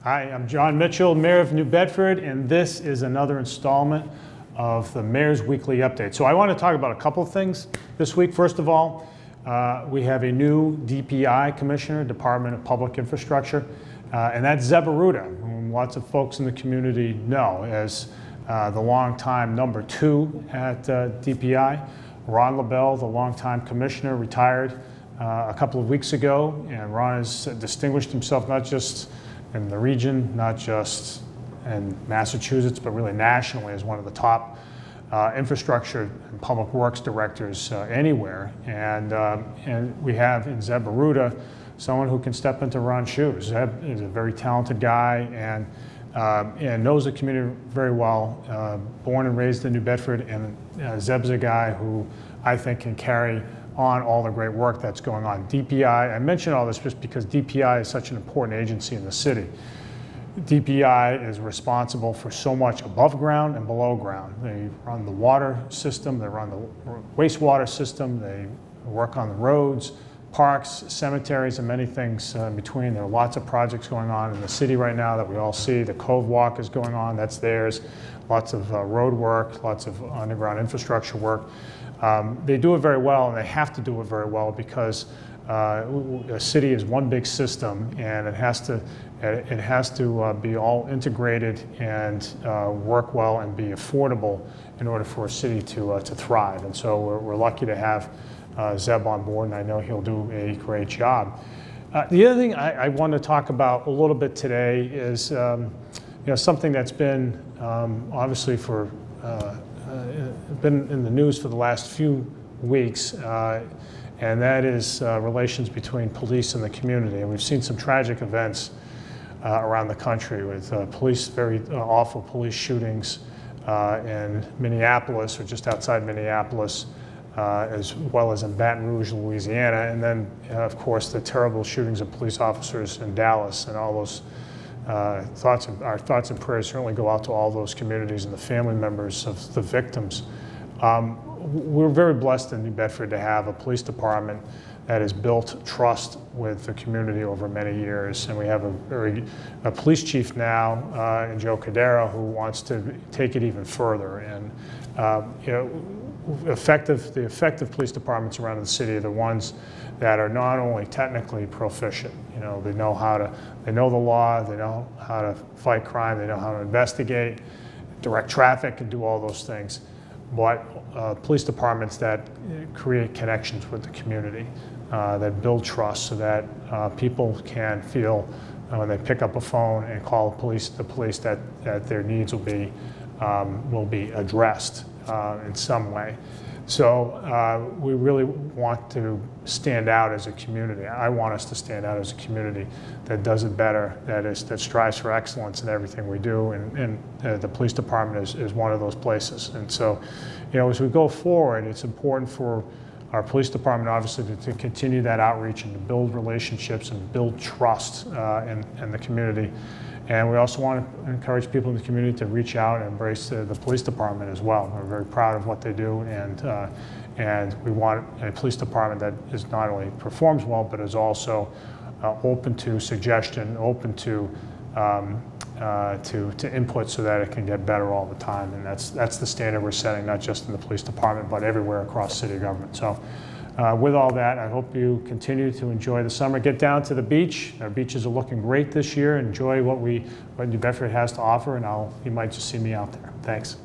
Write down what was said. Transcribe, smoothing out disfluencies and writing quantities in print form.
Hi, I'm Jon Mitchell, Mayor of New Bedford, and this is another installment of the Mayor's Weekly Update. So I want to talk about a couple of things this week. First of all, we have a new DPI Commissioner, Department of Public Infrastructure, and that's Zeb Aruda, whom lots of folks in the community know as the longtime number 2 at DPI. Ron LaBelle, the longtime commissioner, retired a couple of weeks ago, and Ron has distinguished himself not just in the region, not just in Massachusetts, but really nationally as one of the top infrastructure and public works directors anywhere. And we have in Zeb Aruda someone who can step into Ron's shoes. Zeb is a very talented guy and knows the community very well. Born and raised in New Bedford, and Zeb's a guy who I think can carry on all the great work that's going on. DPI, I mention all this just because DPI is such an important agency in the city. DPI is responsible for so much above ground and below ground. They run the water system, they run the wastewater system, they work on the roads, parks, cemeteries, and many things in between. There are lots of projects going on in the city right now that we all see. The Cove Walk is going on, that's theirs. Lots of road work, lots of underground infrastructure work. They do it very well, and they have to do it very well because a city is one big system, and it has to be all integrated and work well and be affordable in order for a city to thrive. And so we're lucky to have Zeb on board, and I know he'll do a great job. The other thing I want to talk about a little bit today is something that's been obviously been in the news for the last few weeks, and that is relations between police and the community. And we've seen some tragic events around the country with very awful police shootings in Minneapolis or just outside Minneapolis, as well as in Baton Rouge, Louisiana, and then of course the terrible shootings of police officers in Dallas. And all those our thoughts and prayers certainly go out to all those communities and the family members of the victims. We're very blessed in New Bedford to have a police department that has built trust with the community over many years, and we have a police chief now in Joe Cadero who wants to take it even further. And the effective police departments around the city are the ones that are not only technically proficient. They know the law, they know how to fight crime, they know how to investigate, direct traffic, and do all those things. But police departments that create connections with the community, that build trust, so that people can feel when they pick up a phone and call the police that their needs will be addressed in some way. So we really want to stand out as a community. I want us to stand out as a community that does it better, that strives for excellence in everything we do, and the police department is one of those places. And so, as we go forward, it's important for our police department, obviously, to continue that outreach and to build relationships and build trust in the community. And we also want to encourage people in the community to reach out and embrace the police department as well. We're very proud of what they do, and we want a police department that is not only performs well, but is also open to suggestion, open to input, so that it can get better all the time. And that's the standard we're setting, not just in the police department, but everywhere across city government. So with all that, I hope you continue to enjoy the summer. Get down to the beach. Our beaches are looking great this year. Enjoy what New Bedford has to offer, and you might just see me out there. Thanks.